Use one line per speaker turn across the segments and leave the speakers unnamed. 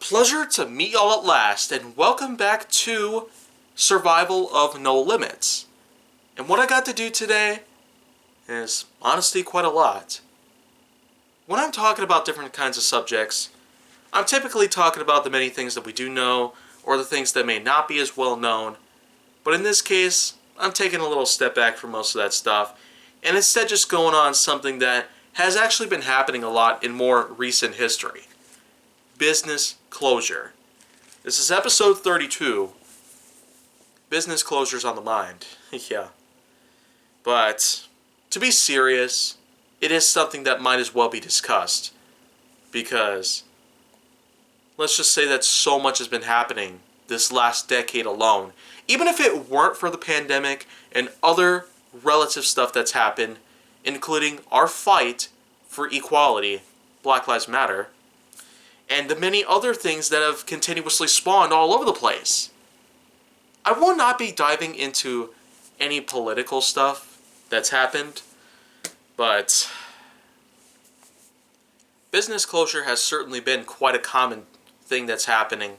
pleasure to meet y'all at last, and welcome back to Survival of No Limits. And what I got to do today is honestly quite a lot. When I'm talking about different kinds of subjects, I'm typically talking about the many things that we do know, or the things that may not be as well known. But in this case, I'm taking a little step back from most of that stuff, and instead just going on something that has actually been happening a lot in more recent history. Business closure. This is episode 32. Business closures on the mind. Yeah. But, to be serious, it is something that might as well be discussed. Because, let's just say that so much has been happening this last decade alone. Even if it weren't for the pandemic and other relative stuff that's happened, including our fight for equality, Black Lives Matter, and the many other things that have continuously spawned all over the place. I will not be diving into any political stuff that's happened, but business closure has certainly been quite a common thing that's happening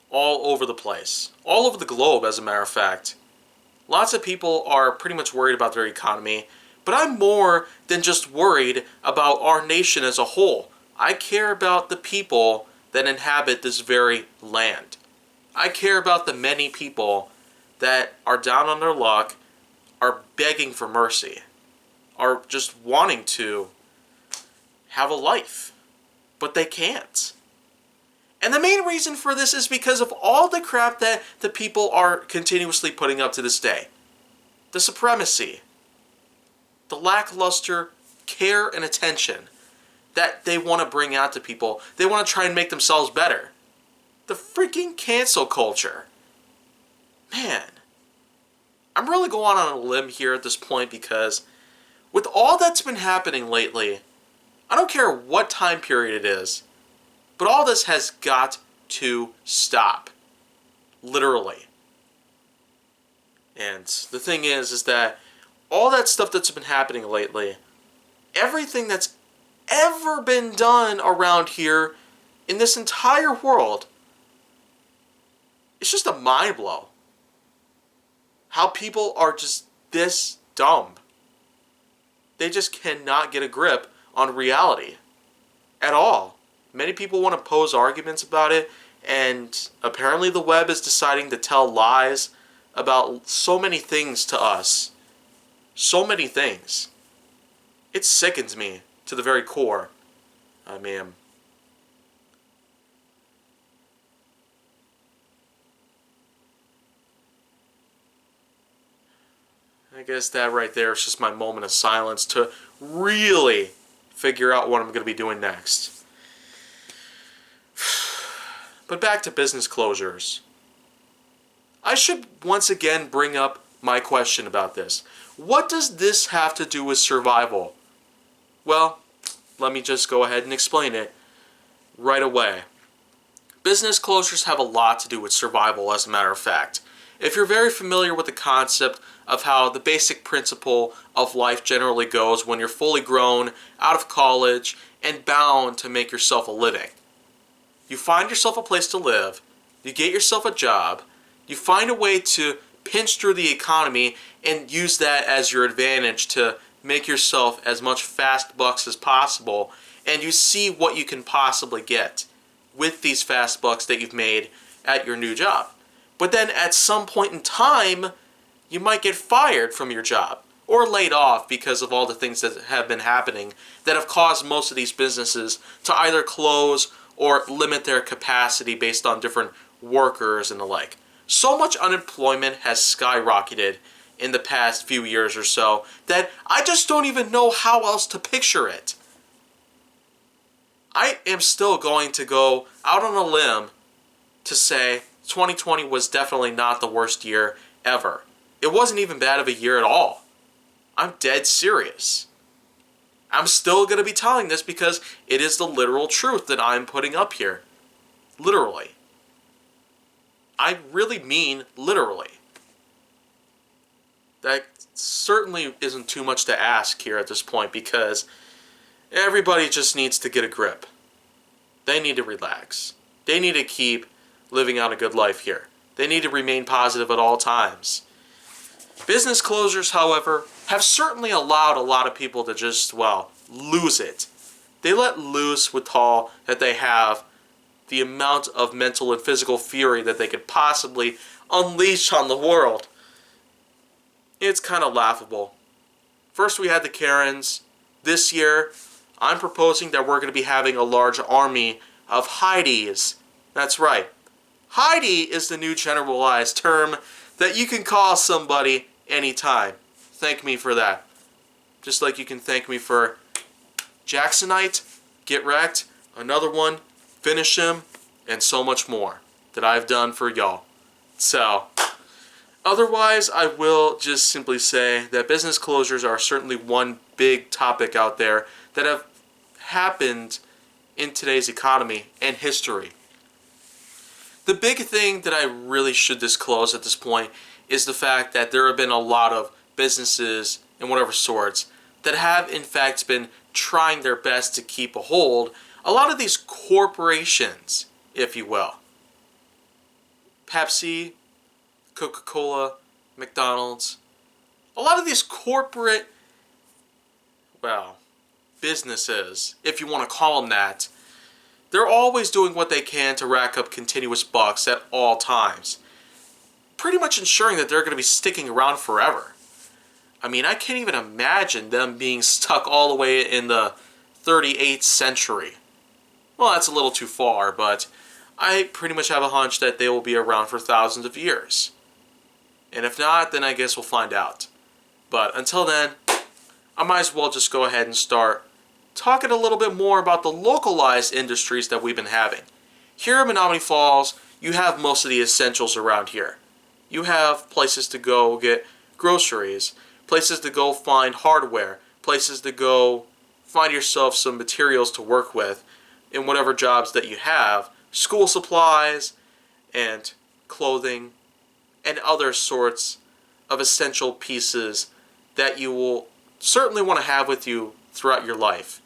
all over the place. All over the globe, as a matter of fact. Lots of people are pretty much worried about their economy, but I'm more than just worried about our nation as a whole. I care about the people that inhabit this very land. I care about the many people that are down on their luck, are begging for mercy, are just wanting to have a life, but they can't. And the main reason for this is because of all the crap that the people are continuously putting up to this day. The supremacy, the lackluster care and attention that they want to bring out to people. They want to try and make themselves better. The freaking cancel culture. Man, I'm really going on a limb here at this point because with all that's been happening lately, I don't care what time period it is, but all this has got to stop. Literally. And the thing is that all that stuff that's been happening lately, everything that's ever been done around here in this entire world, it's just a mind blow. How people are just this dumb. They just cannot get a grip on reality at all. Many people want to pose arguments about it, and apparently the web is deciding to tell lies about so many things to us. So many things. It sickens me to the very core. I mean, I guess that right there is just my moment of silence to really figure out what I'm going to be doing next. But back to business closures. I should once again bring up my question about this. What does this have to do with survival? Well, let me just go ahead and explain it right away. Business closures have a lot to do with survival, as a matter of fact. If you're very familiar with the concept of how the basic principle of life generally goes when you're fully grown, out of college, and bound to make yourself a living. You find yourself a place to live, you get yourself a job, you find a way to pinch through the economy and use that as your advantage to make yourself as much fast bucks as possible, and you see what you can possibly get with these fast bucks that you've made at your new job. But then at some point in time, you might get fired from your job or laid off because of all the things that have been happening that have caused most of these businesses to either close or limit their capacity based on different workers and the like. So much unemployment has skyrocketed in the past few years or so that I just don't even know how else to picture it. I am still going to go out on a limb to say 2020 was definitely not the worst year ever. It wasn't even bad of a year at all. I'm dead serious. I'm still going to be telling this because it is the literal truth that I'm putting up here. Literally. I really mean literally. That certainly isn't too much to ask here at this point because everybody just needs to get a grip. They need to relax. They need to keep living out a good life here. They need to remain positive at all times. Business closures, however, have certainly allowed a lot of people to just, well, lose it. They let loose with all that they have, the amount of mental and physical fury that they could possibly unleash on the world. It's kind of laughable. First we had the Karens. This year, I'm proposing that we're going to be having a large army of Heidis. That's right. Heidi is the new generalized term that you can call somebody anytime. Thank me for that. Just like you can thank me for Jacksonite, Get Wrecked, another one, Finish Him, and so much more that I've done for y'all. So, otherwise, I will just simply say that business closures are certainly one big topic out there that have happened in today's economy and history. The big thing that I really should disclose at this point is the fact that there have been a lot of businesses and whatever sorts that have in fact been trying their best to keep a hold. A lot of these corporations, if you will, Pepsi, Coca-Cola, McDonald's, a lot of these corporate, well, businesses, if you want to call them that, they're always doing what they can to rack up continuous bucks at all times, pretty much ensuring that they're going to be sticking around forever. I mean, I can't even imagine them being stuck all the way in the 38th century. Well, that's a little too far, but I pretty much have a hunch that they will be around for thousands of years. And if not, then I guess we'll find out. But until then, I might as well just go ahead and start talking a little bit more about the localized industries that we've been having. Here in Menominee Falls, you have most of the essentials around here. You have places to go get groceries, places to go find hardware, places to go find yourself some materials to work with in whatever jobs that you have, school supplies and clothing and other sorts of essential pieces that you will certainly want to have with you throughout your life.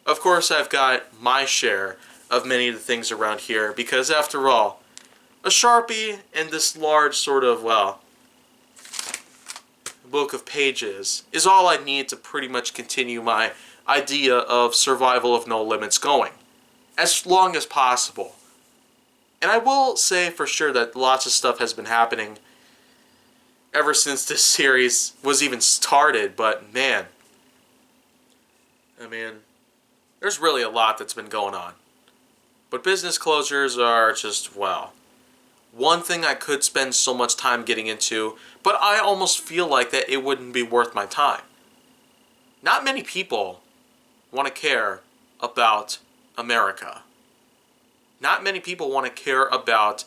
Of course, I've got my share of many of the things around here because after all, a Sharpie and this large sort of, well, book of pages is all I need to pretty much continue my idea of survival of no limits going as long as possible. And I will say for sure that lots of stuff has been happening ever since this series was even started, but man, I mean, there's really a lot that's been going on. But business closures are just, well, one thing I could spend so much time getting into, but I almost feel like that it wouldn't be worth my time. Not many people want to care about America. Not many people want to care about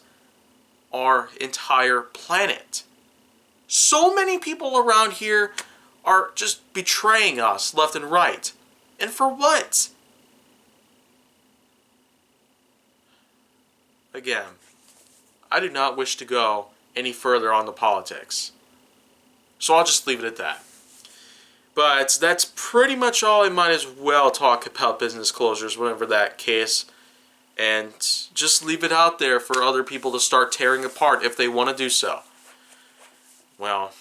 our entire planet. So many people around here are just betraying us left and right. And for what? Again, I do not wish to go any further on the politics. So I'll just leave it at that. But that's pretty much all I might as well talk about business closures, whatever that case. And just leave it out there for other people to start tearing apart if they want to do so. Well,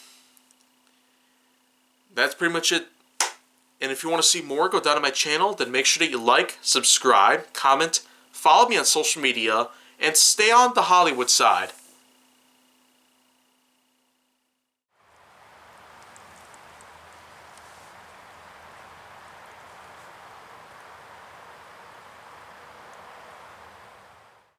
that's pretty much it. And if you want to see more, go down to my channel. Then make sure that you like, subscribe, comment, follow me on social media, and stay on the Hollywood side.